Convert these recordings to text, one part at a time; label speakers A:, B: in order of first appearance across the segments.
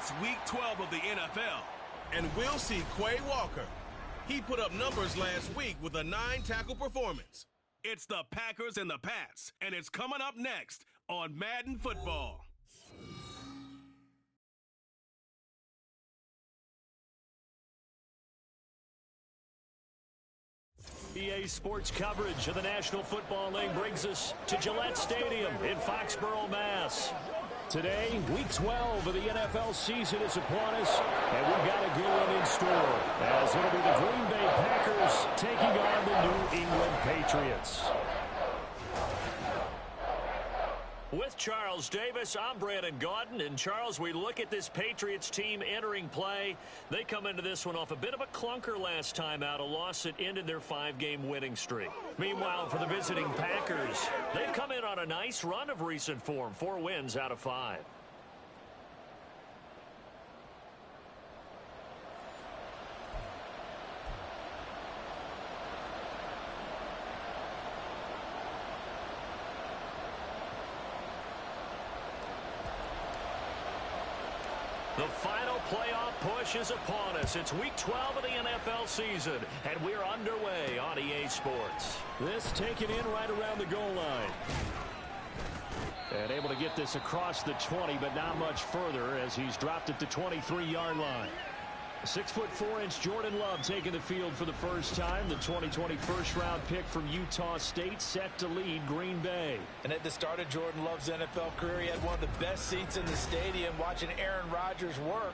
A: It's Week 12 of the NFL. And we'll see Quay Walker. He put up numbers last week with a 9-tackle performance. It's the Packers and the Pats, and it's coming up next on Madden Football.
B: EA Sports coverage of the National Football League brings us to Gillette Stadium in Foxborough, Mass. Today, Week 12 of the NFL season is upon us, and we've got a good one in store, as it'll be the Green Bay Packers taking on the New England Patriots. With Charles Davis, I'm Brandon Gaudin. And Charles, we look at this Patriots team entering play. They come into this one off a bit of a clunker last time out, a loss that ended their 5-game winning streak. Meanwhile, for the visiting Packers, they've come in on a nice run of recent form, 4 wins out of 5. The final playoff push is upon us. It's Week 12 of the NFL season, and we're underway on EA Sports. This taken in right around the goal line. And able to get this across the 20, but not much further as he's dropped it to 23-yard line. 6'4" Jordan Love taking the field for the first time. The 2020 first-round pick from Utah State set to lead Green Bay.
C: And at the start of Jordan Love's NFL career, he had one of the best seats in the stadium watching Aaron Rodgers work.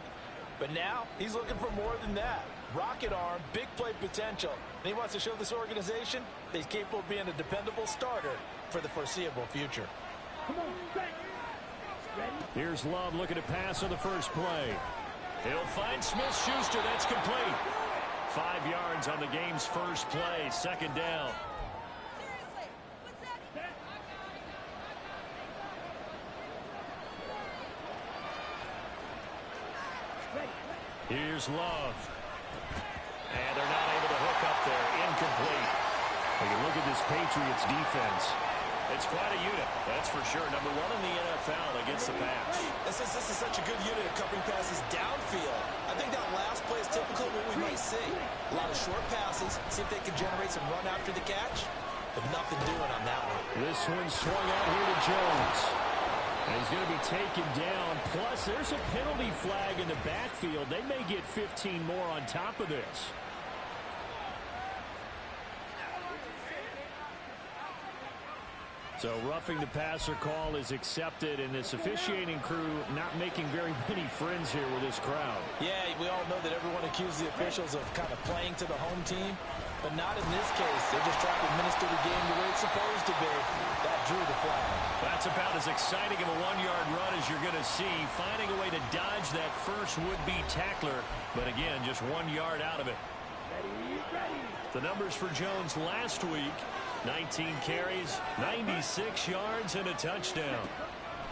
C: But now he's looking for more than that. Rocket arm, big play potential. And he wants to show this organization that he's capable of being a dependable starter for the foreseeable future.
B: Here's Love looking to pass on the first play. He'll find Smith-Schuster. That's complete. 5 yards on the game's first play. Second down. Here's Love. And they're not able to hook up there. Incomplete. When you look at this Patriots defense, it's quite a unit, that's for sure. Number 1 in the NFL against the pass.
C: This is such a good unit of covering passes downfield. I think that last play is typical of what we might see. A lot of short passes, see if they can generate some run after the catch, but nothing doing on that one.
B: This one swung out here to Jones. And he's going to be taken down. Plus, there's a penalty flag in the backfield. They may get 15 more on top of this. So roughing the passer call is accepted, and this officiating crew not making very many friends here with this crowd.
C: Yeah, we all know that everyone accuses the officials of kind of playing to the home team, but not in this case. They're just trying to administer the game the way it's supposed to be. That drew the flag. That's
B: about as exciting of a 1-yard run as you're going to see, finding a way to dodge that first would-be tackler, but again, just 1 yard out of it. The numbers for Jones last week: 19 carries, 96 yards, and a touchdown.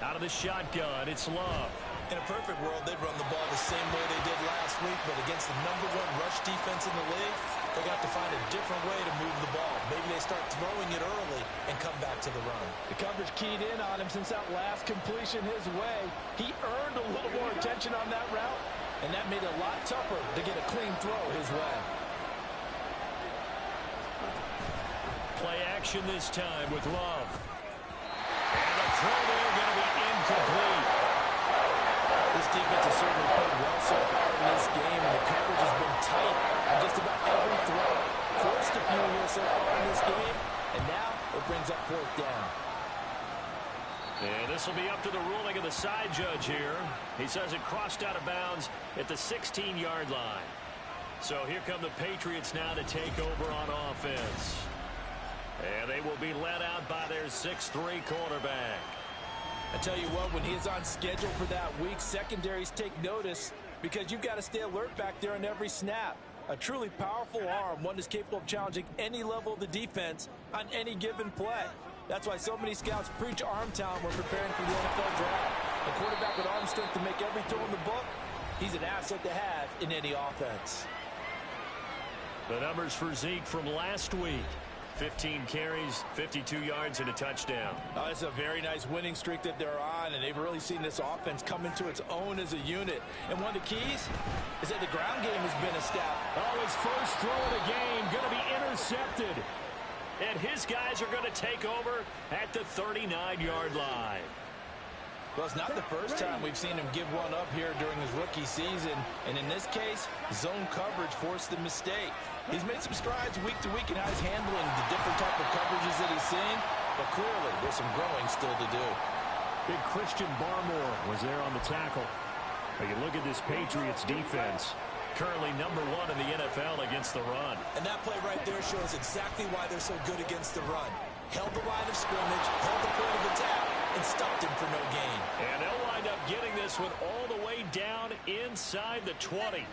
B: Out of the shotgun, it's Love.
C: In a perfect world, they'd run the ball the same way they did last week, but against the #1 rush defense in the league, they're going to have to find a different way to move the ball. Maybe they start throwing it early and come back to the run. The coverage keyed in on him since that last completion his way. He earned a little more attention on that route, and that made it a lot tougher to get a clean throw his way.
B: Play action this time with Love. And the throw there going to be incomplete.
C: This defense has certainly played well so far in this game, and the coverage has been tight on just about every throw. Forced a few here so far in this game, and now it brings up 4th down.
B: And this will be up to the ruling of the side judge here. He says it crossed out of bounds at the 16-yard line. So here come the Patriots now to take over on offense. And they will be led out by their 6'3" quarterback.
C: I tell you what, when he's on schedule for that week, secondaries take notice because you've got to stay alert back there on every snap. A truly powerful arm, one that's capable of challenging any level of the defense on any given play. That's why so many scouts preach arm talent when preparing for the NFL draft. A quarterback with arm strength to make every throw in the book, he's an asset to have in any offense.
B: The numbers for Zeke from last week: 15 carries, 52 yards, and a touchdown.
C: Oh, it's a very nice winning streak that they're on, and they've really seen this offense come into its own as a unit. And one of the keys is that the ground game has been established.
B: Oh, his first throw of the game going to be intercepted. And his guys are going to take over at the 39-yard line.
C: Well, it's not the first time we've seen him give one up here during his rookie season. And in this case, zone coverage forced the mistake. He's made some strides week to week in how he's handling the different type of coverages that he's seeing. But clearly, there's some growing still to do.
B: Big Christian Barmore was there on the tackle. But you look at this Patriots defense. Currently number 1 in the NFL against the run.
C: And that play right there shows exactly why they're so good against the run. Held the line of scrimmage, held the point of attack, and stopped him for no gain.
B: And they'll wind up getting this one all the way down inside the 20.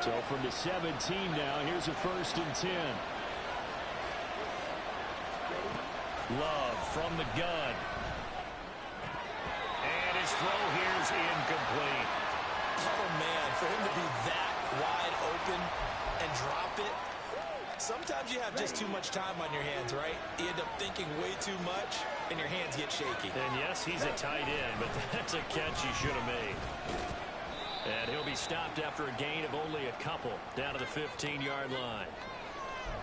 B: So from the 17 now, here's a 1st and 10. Love from the gun. And his throw here is incomplete.
C: Oh, man, for him to be that wide open and drop it. Sometimes you have just too much time on your hands, right? You end up thinking way too much, and your hands get shaky.
B: And yes, he's a tight end, but that's a catch he should have made. And he'll be stopped after a gain of only a couple down to the 15-yard line.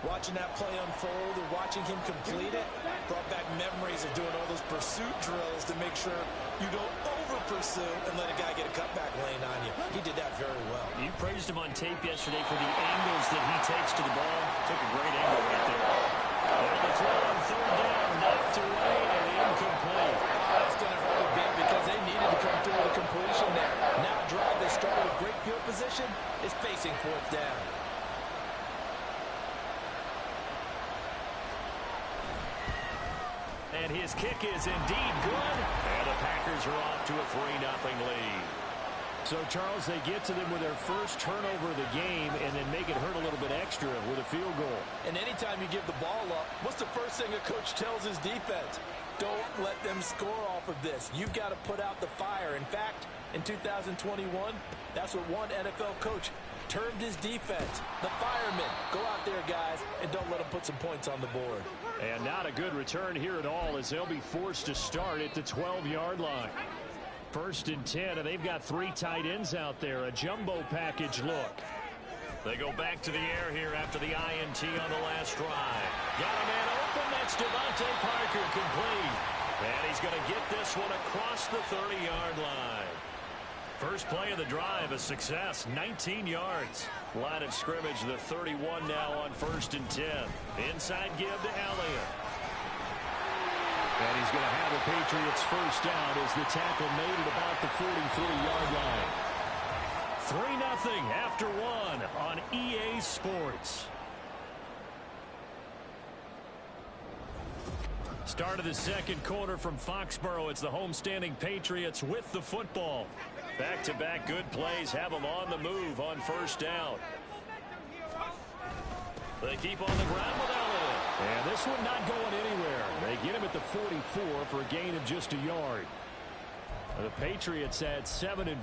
C: Watching that play unfold and watching him complete it brought back memories of doing all those pursuit drills to make sure you don't over-pursue and let a guy get a cutback lane on you. He did that very well.
B: You praised him on tape yesterday for the angles that he takes to the ball. Took a great angle right there. And the throw on 3rd down, knocked away and incomplete.
C: That's going to hurt a bit because they needed to come through with a completion there. Now a drive they started with great field position is facing 4th down.
B: And his kick is indeed good. And the Packers are off to a 3-0 lead. So, Charles, they get to them with their first turnover of the game and then make it hurt a little bit extra with a field goal.
C: And anytime you give the ball up, what's the first thing a coach tells his defense? Don't let them score off of this. You've got to put out the fire. In fact, in 2021, that's what one NFL coach termed his defense. The firemen. Go out there, guys, and don't let them put some points on the board.
B: And not a good return here at all as they'll be forced to start at the 12-yard line. 1st and 10, and they've got 3 tight ends out there. A jumbo package look. They go back to the air here after the INT on the last drive. Got a man open. That's Devontae Parker complete. And he's going to get this one across the 30-yard line. First play of the drive, a success, 19 yards. Line of scrimmage, the 31 now on 1st and 10. Inside give to Elliott. And he's going to have the Patriots first down as the tackle made at about the 43-yard line. 3-0 after 1 on EA Sports. Start of the 2nd quarter from Foxborough. It's the homestanding Patriots with the football. Back-to-back good plays have them on the move on 1st down. They keep on the ground with Elliott. And this one not going anywhere. They get him at the 44 for a gain of just a yard. The Patriots had 7-4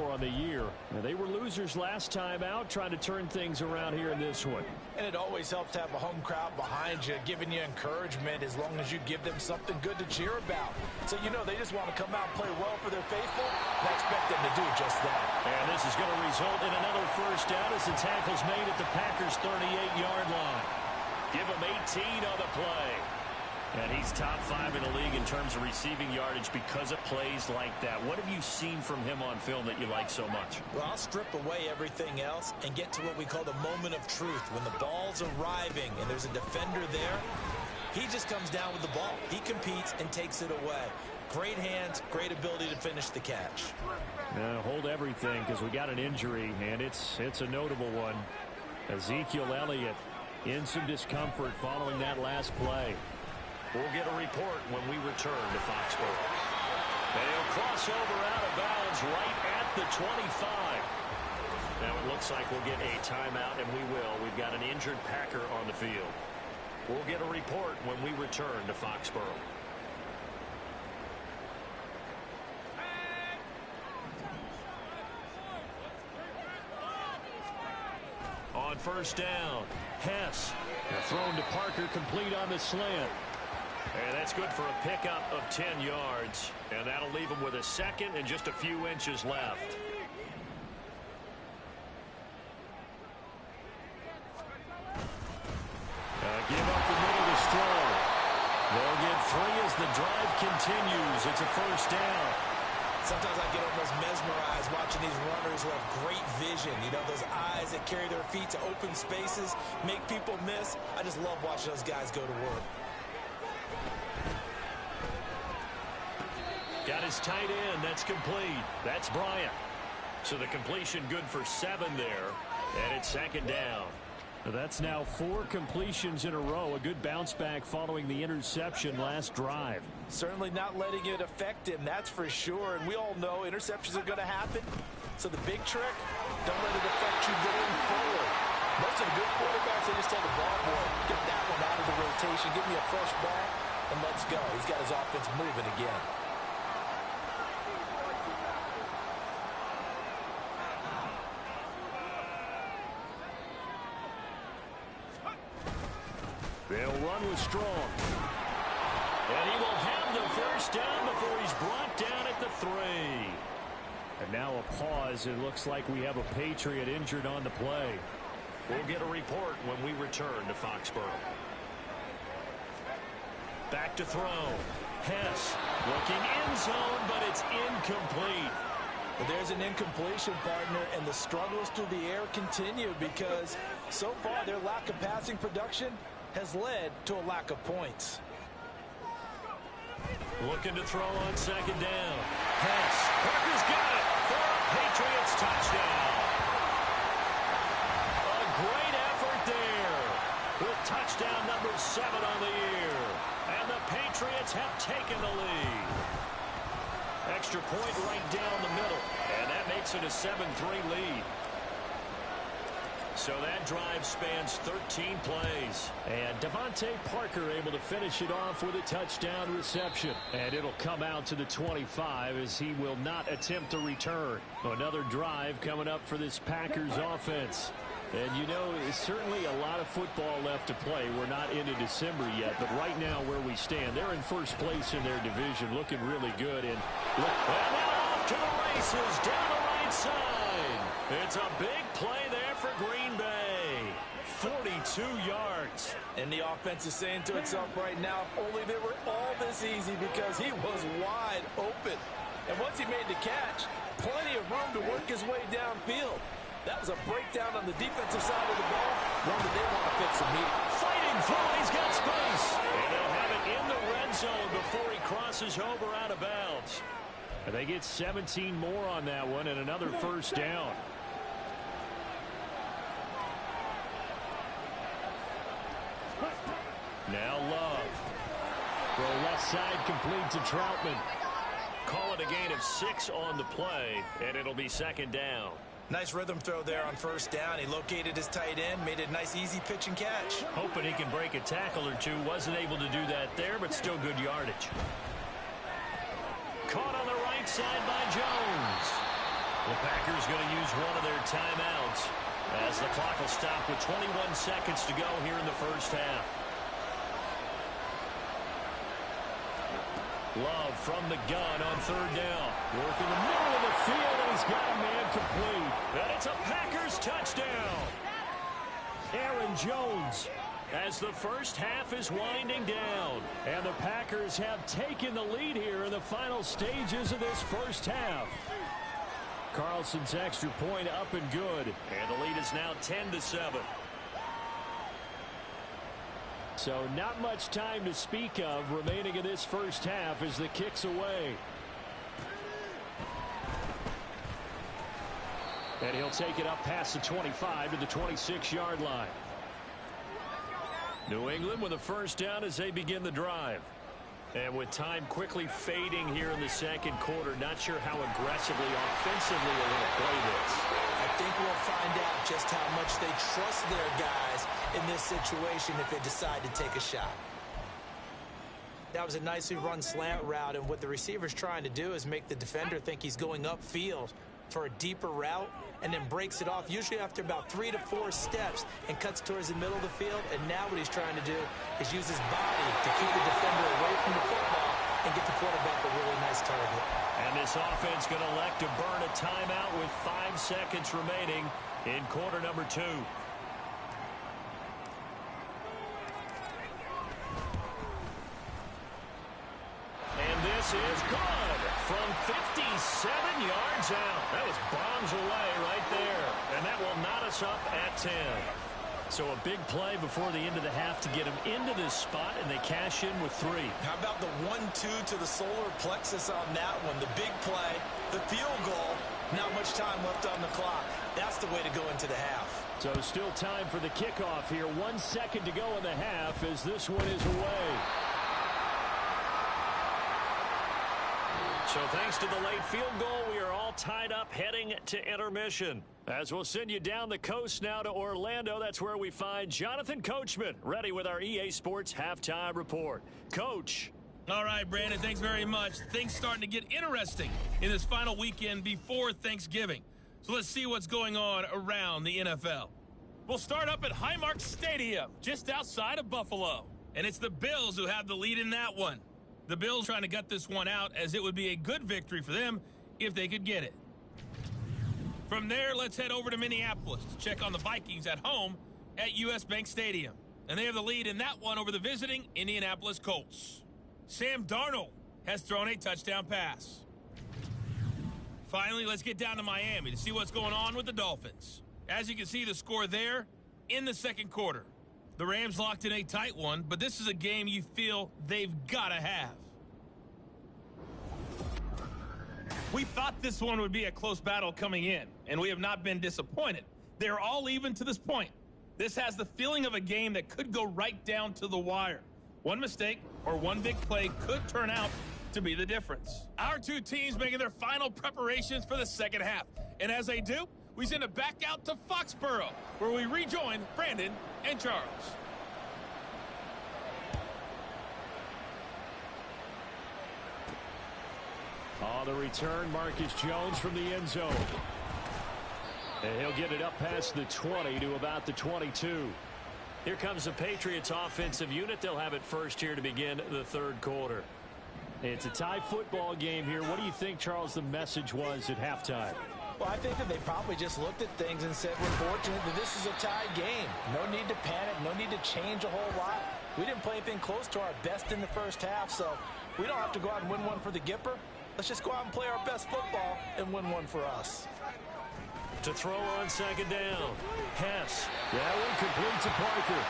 B: on the year. Now, they were losers last time out, trying to turn things around here in this one.
C: And it always helps to have a home crowd behind you, giving you encouragement as long as you give them something good to cheer about. So, you know, they just want to come out and play well for their faithful. I expect them to do just that.
B: And this is going to result in another first down as the tackle's made at the Packers' 38-yard line. Give them 18 on the play. And he's top 5 in the league in terms of receiving yardage because of plays like that. What have you seen from him on film that you like so much?
C: Well, I'll strip away everything else and get to what we call the moment of truth. When the ball's arriving and there's a defender there, he just comes down with the ball. He competes and takes it away. Great hands, great ability to finish the catch.
B: Now, hold everything because we got an injury, and it's a notable one. Ezekiel Elliott in some discomfort following that last play. We'll get a report when we return to Foxborough. They'll cross over out of bounds right at the 25. Now it looks like we'll get a timeout, and we will. We've got an injured Packer on the field. We'll get a report when we return to Foxborough. On 1st down, Hess They're thrown to Parker, complete on the slant. And that's good for a pickup of 10 yards. And that'll leave him with a second and just a few inches left. Give up the middle to Stroll. They'll get 3 as the drive continues. It's a first down.
C: Sometimes I get almost mesmerized watching these runners who have great vision. You know, those eyes that carry their feet to open spaces, make people miss. I just love watching those guys go to work.
B: Got his tight end. That's complete. That's Bryant. So the completion good for 7 there. And it's second down.
D: That's now 4 completions in a row. A good bounce back following the interception last drive.
C: Certainly not letting it affect him, that's for sure. And we all know interceptions are going to happen. So the big trick, don't let it affect you going forward. Most of the good quarterbacks, they just tell the ball boy, get that one out of the rotation, give me a fresh ball, and let's go. He's got his offense moving again.
B: They'll run with Strong. And he will have the first down before he's brought down at the 3.
D: And now a pause. It looks like we have a Patriot injured on the play.
B: We'll get a report when we return to Foxborough. Back to throw. Hess looking end zone, but it's incomplete.
C: But there's an incompletion, partner, and the struggles through the air continue because so far their lack of passing production has led to a lack of points.
B: Looking to throw on second down. Hess. Parker's got it for a Patriots touchdown. A great effort there with touchdown number 7 on the year. And the Patriots have taken the lead. Extra point right down the middle. And that makes it a 7-3 lead. So that drive spans 13 plays.
D: And Devontae Parker able to finish it off with a touchdown reception. And it'll come out to the 25 as he will not attempt to return. Another drive coming up for this Packers offense. And you know, it's certainly a lot of football left to play. We're not into December yet, but right now where we stand, they're in first place in their division, looking really good. And
B: now off to the races down the right side. It's a big play there for Green Bay. 42 yards.
C: And the offense is saying to itself right now, if only they were all this easy because he was wide open. And once he made the catch, plenty of room to work his way downfield. That was a breakdown on the defensive side of the ball, one that they want to fix immediately.
B: Fighting for it, he's got space. And they'll have it in the red zone before he crosses over out of bounds.
D: And they get 17 more on that one and another first down. Now Love. Throw left side complete to Troutman.
B: Call it a gain of 6 on the play, and it'll be second down.
C: Nice rhythm throw there on first down. He located his tight end, made it a nice easy pitch and catch.
B: Hoping he can break a tackle or two. Wasn't able to do that there, but still good yardage. Caught on the right side by Jones. The Packers going to use one of their timeouts as the clock will stop with 21 seconds to go here in the first half. Love from the gun on third down. Working the middle of the field, and he's got a man complete. And it's a Packers touchdown.
D: Aaron Jones.
B: As the first half is winding down.
D: And the Packers have taken the lead here in the final stages of this first half. Carlson's extra point up and good.
B: And the lead is now 10-7.
D: So not much time to speak of remaining in this first half as the kick's away. And he'll take it up past the 25 to the 26-yard line.
B: New England with a first down as they begin the drive. And with time quickly fading here in the second quarter, not sure how aggressively, offensively they're going to play this.
C: I think we'll find out just how much they trust their guys in this situation if they decide to take a shot. That was a nicely run slant route, and what the receiver's trying to do is make the defender think he's going upfield. for a deeper route and then breaks it off, usually after about 3 to 4 steps, and cuts towards the middle of the field. And now what he's trying to do is use his body to keep the defender away from the football and get the quarterback a really nice target.
B: And this offense going to elect to burn a timeout with 5 seconds remaining in quarter number 2. And this is good from 57 yards out. That was bombs away right there. And that will knot us up at 10. So a big play before the end of the half to get them into this spot, and they cash in with 3.
C: How about the 1-2 to the solar plexus on that one? The big play, the field goal, not much time left on the clock. That's the way to go into the half.
D: So still time for the kickoff here. 1 second to go in the half as this one is away.
B: So thanks to the late field goal, we are all tied up heading to intermission. As we'll send you down the coast now to Orlando, that's where we find Jonathan Coachman, ready with our EA Sports Halftime Report. Coach.
E: All right, Brandon, thanks very much. Things starting to get interesting in this final weekend before Thanksgiving. So let's see what's going on around the NFL. We'll start up at Highmark Stadium, just outside of Buffalo. And it's the Bills who have the lead in that one. The Bills trying to gut this one out, as it would be a good victory for them if they could get it. From there, let's head over to Minneapolis to check on the Vikings at home at US Bank Stadium. And they have the lead in that one over the visiting Indianapolis Colts. Sam Darnold has thrown a touchdown pass. Finally, let's get down to Miami to see what's going on with the Dolphins. As you can see, the score there in the second quarter. The Rams locked in a tight one, but this is a game you feel they've got to have. We thought this one would be a close battle coming in, and we have not been disappointed. They're all even to this point. This has the feeling of a game that could go right down to the wire. One mistake or one big play could turn out to be the difference. Our two teams making their final preparations for the second half. And as they do, we send it back out to Foxborough, where we rejoin Brandon and Charles.
D: On the return, Marcus Jones from the end zone. And he'll get it up past the 20 to about the 22.
B: Here comes the Patriots offensive unit. They'll have it first here to begin the third quarter.
D: It's a tie football game here. What do you think, Charles, the message was at halftime?
C: Well, I think that they probably just looked at things and said, we're fortunate that this is a tie game. No need to panic. No need to change a whole lot. We didn't play anything close to our best in the first half, so we don't have to go out and win one for the Gipper. Let's just go out and play our best football and win one for us.
B: To throw on second down, Hess.
D: That one complete to Parker.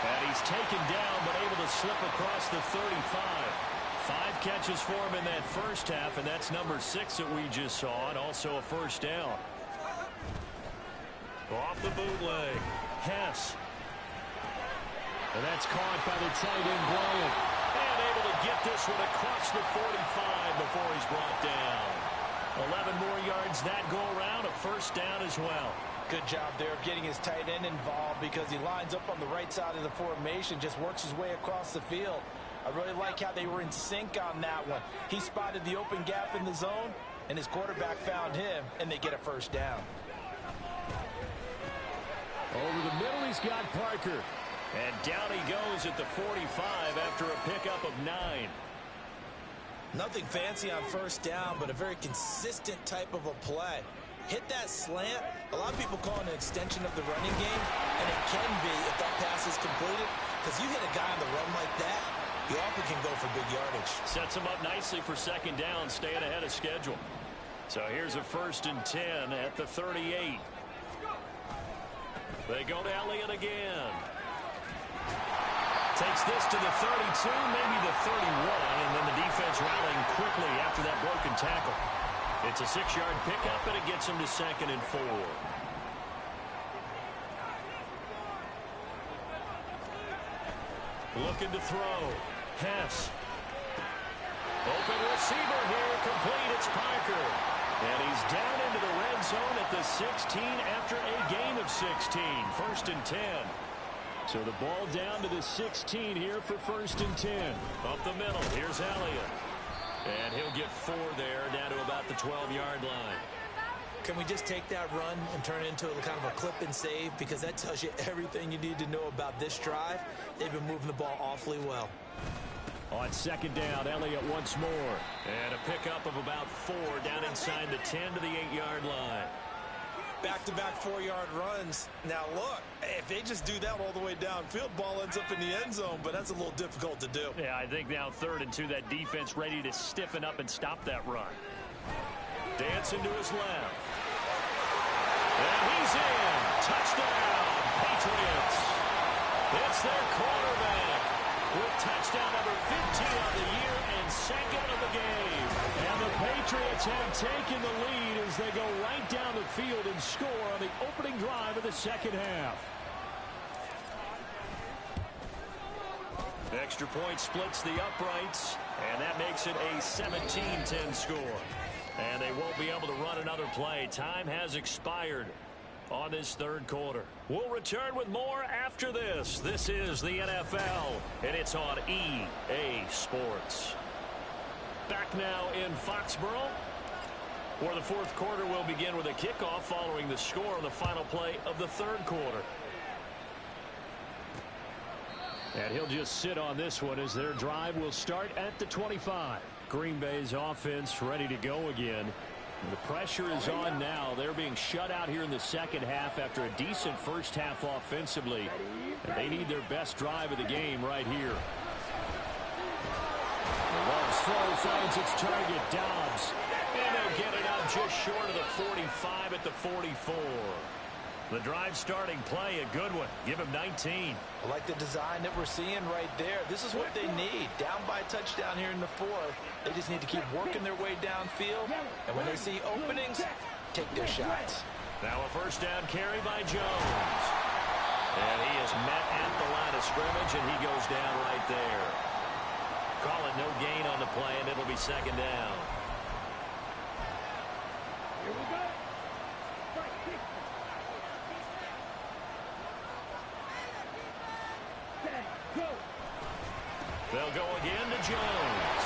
B: And he's taken down but able to slip across the 35. 5 catches for him in that first half, and that's number 6 that we just saw, and also a first down. Off the bootleg, Hess.
D: And that's caught by the tight end, Bryant.
B: And able to get this one across the 45 before he's brought down. 11 more yards that go around, a first down as well.
C: Good job there of getting his tight end involved, because he lines up on the right side of the formation, just works his way across the field. I really like how they were in sync on that one. He spotted the open gap in the zone, and his quarterback found him, and they get a first down.
D: Over the middle, he's got Parker.
B: And down he goes at the 45 after a pickup of 9.
C: Nothing fancy on first down, but a very consistent type of a play. Hit that slant. A lot of people call it an extension of the running game, and it can be if that pass is completed, because you hit a guy on the run like that, you often can go for big yardage.
B: Sets him up nicely for second down, staying ahead of schedule. So here's a 1st and 10 at the 38. They go to Elliott again. Takes this to the 32, maybe the 31, and then the defense rallying quickly after that broken tackle. It's a 6-yard pickup, and it gets him to 2nd and 4. Looking to throw. Hess. Open receiver here, complete. It's Parker. And he's down into the red zone at the 16 after a gain of 16. 1st and 10.
D: So the ball down to the 16 here for 1st and 10.
B: Up the middle, here's Elliott. And he'll get 4 there, down to about the 12-yard line.
C: Can we just take that run and turn it into kind of a clip and save? Because that tells you everything you need to know about this drive. They've been moving the ball awfully well.
D: On second down, Elliott once more. And a pickup of about 4 down inside the 10 to the 8-yard line.
C: Back-to-back 4-yard runs. Now, look, if they just do that all the way downfield, ball ends up in the end zone, but that's a little difficult to do.
D: Yeah, I think now 3rd and 2, that defense ready to stiffen up and stop that run. Dancing to his left. And he's in. Touchdown, Patriots. It's their quarterback with touchdown number 15 on the year and 2nd of the game. And the Patriots have taken the lead as they go right down the field and score on the opening drive of the second half. Extra point splits the uprights, and that makes it a 17-10 score. And they won't be able to run another play. Time has expired on this 3rd quarter. We'll return with more after this. This is the NFL, and it's on EA Sports. Back now in Foxborough, where the 4th quarter will begin with a kickoff following the score on the final play of the 3rd quarter. And he'll just sit on this one as their drive will start at the 25. Green Bay's offense ready to go again. The pressure is on now. They're being shut out here in the second half after a decent first half offensively. And they need their best drive of the game right here. Love's throw finds its target, Dobbs. And they'll get it out just short of the 45 at the 44. The drive starting play, a good one. Give him 19.
C: I like the design that we're seeing right there. This is what they need. Down by a touchdown here in the 4th. They just need to keep working their way downfield. And when they see openings, take their shots.
D: Now a first down carry by Jones. And he is met at the line of scrimmage, and he goes down right there. Call it no gain on the play, and it'll be 2nd down.
F: Here we go.
D: They'll go again to Jones.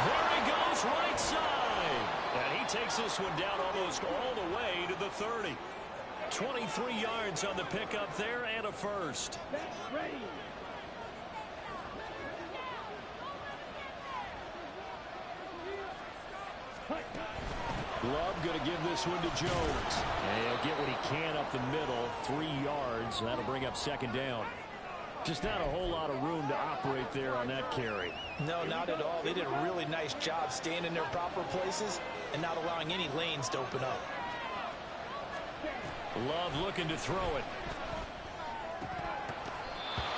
D: There he goes, right side. And he takes this one down almost all the way to the 30. 23 yards on the pickup there and a first.
F: Ready.
D: Love going to give this one to Jones. And he'll get what he can up the middle, 3 yards. That'll bring up 2nd down. Just not a whole lot of room to operate there on that carry.
C: No, not at all. They did a really nice job staying in their proper places and not allowing any lanes to open up.
D: Love looking to throw it.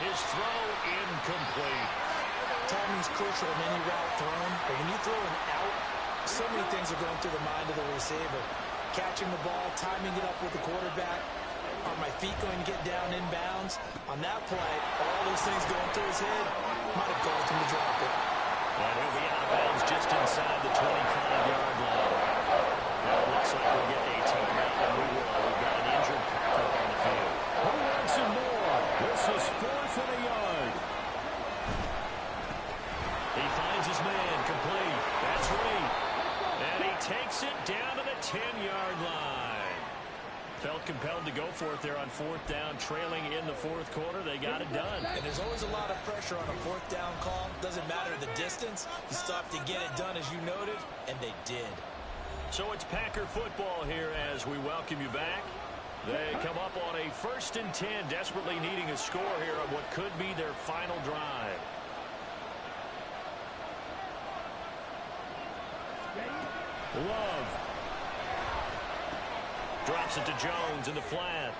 D: His throw incomplete.
C: Timing's crucial in any route thrown, but when you throw an out, so many things are going through the mind of the receiver. Catching the ball, timing it up with the quarterback. Are my feet going to get down inbounds? On that play, all those things going through his head might have caused him to drop it.
D: And he'll be out of bounds just inside the 25-yard line. Now it looks like we'll get a timeout, and we will. We've got an injured Packer on the field. Who wants some more? This is 4th and a yard. He finds his man, complete. That's Reed. And he takes it down to the 10-yard line. Felt compelled to go for it there on 4th down, trailing in the 4th quarter. They got it done.
C: And there's always a lot of pressure on a 4th down call. Doesn't matter the distance. You still have to get it done, as you noted, and they did.
D: So it's Packer football here as we welcome you back. They come up on a 1st and 10, desperately needing a score here on what could be their final drive. Love. Drops it to Jones in the flat.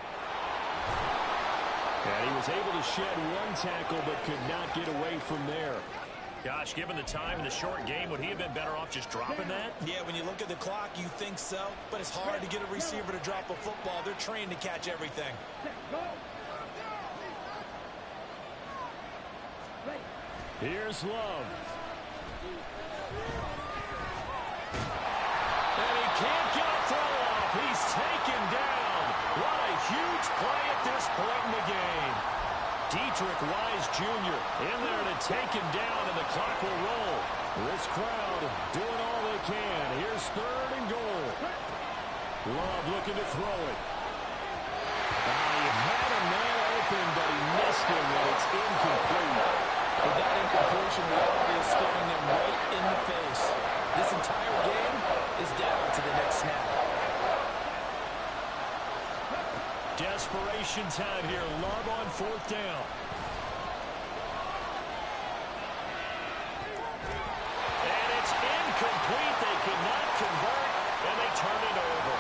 D: And he was able to shed 1 tackle but could not get away from there. Gosh, given the time in the short game, would he have been better off just dropping that?
C: Yeah, when you look at the clock, you think so. But it's hard to get a receiver to drop a football. They're trained to catch everything.
D: Here's Love. Can't get a throw off. He's taken down. What a huge play at this point in the game. Dietrich Wise Jr. in there to take him down, and the clock will roll. This crowd doing all they can. Here's 3rd and goal. Love looking to throw it. He had a man open, but he missed him, and it's incomplete.
C: With that incompletion, reality is staring him right in the face. This entire game is down to the next snap.
D: Desperation time here. Love on 4th down. And it's incomplete. They cannot convert, and they turn it over.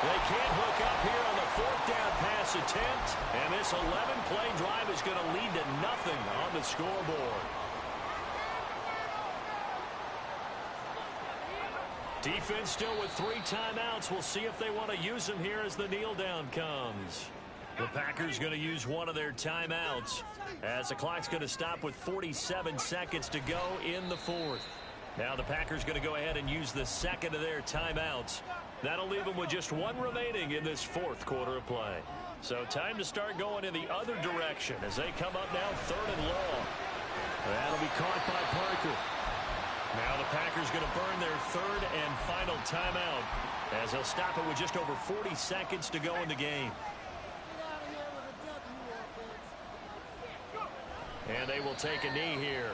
D: They can't hook up here on the 4th down pass attempt, and this 11-play drive is going to lead to nothing on the scoreboard. Defense still with 3 timeouts. We'll see if they want to use them here as the kneel down comes. The Packers going to use one of their timeouts as the clock's going to stop with 47 seconds to go in the 4th. Now the Packers going to go ahead and use the second of their timeouts. That'll leave them with just 1 remaining in this 4th quarter of play. So time to start going in the other direction as they come up now 3rd and long. That'll be caught by Parker. Now the Packers going to burn their 3rd and final timeout as they'll stop it with just over 40 seconds to go in the game. And they will take a knee here.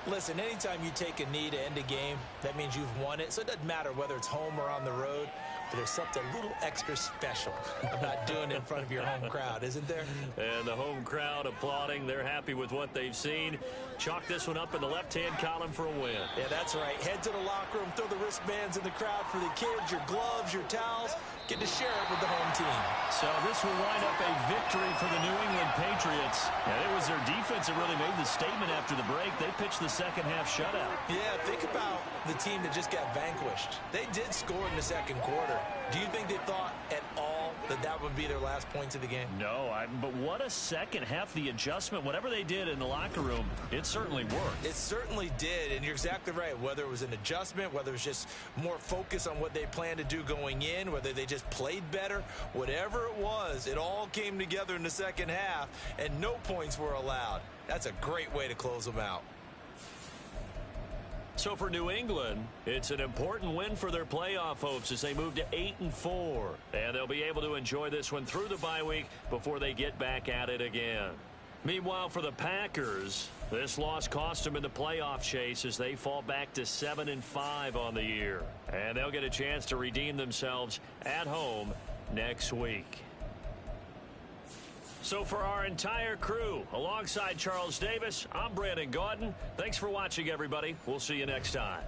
C: Listen, anytime you take a knee to end a game, that means you've won it. So it doesn't matter whether it's home or on the road, but there's something a little extra special about doing it in front of your home crowd, isn't there?
D: And the home crowd applauding. They're happy with what they've seen. Chalk this one up in the left-hand column for a win.
C: Yeah, that's right. Head to the locker room, throw the wristbands in the crowd for the kids, your gloves, your towels. Get to share it with the home team.
D: So this will wind up a victory for the New England Patriots. And it was their defense that really made the statement after the break. They pitched the second half shutout.
C: Yeah, think about the team that just got vanquished. They did score in the second quarter. Do you think they thought at all that that would be their last points of the game?
D: No, but what a second half. The adjustment, whatever they did in the locker room, it certainly worked.
C: It certainly did, and you're exactly right. Whether it was an adjustment, whether it was just more focus on what they planned to do going in, whether they just played better, whatever it was, it all came together in the second half, and no points were allowed. That's a great way to close them out.
D: So for New England, it's an important win for their playoff hopes as they move to 8-4. And they'll be able to enjoy this one through the bye week before they get back at it again. Meanwhile, for the Packers, this loss cost them in the playoff chase as they fall back to 7-5 on the year. And they'll get a chance to redeem themselves at home next week. So for our entire crew, alongside Charles Davis, I'm Brandon Gaudin. Thanks for watching, everybody. We'll see you next time.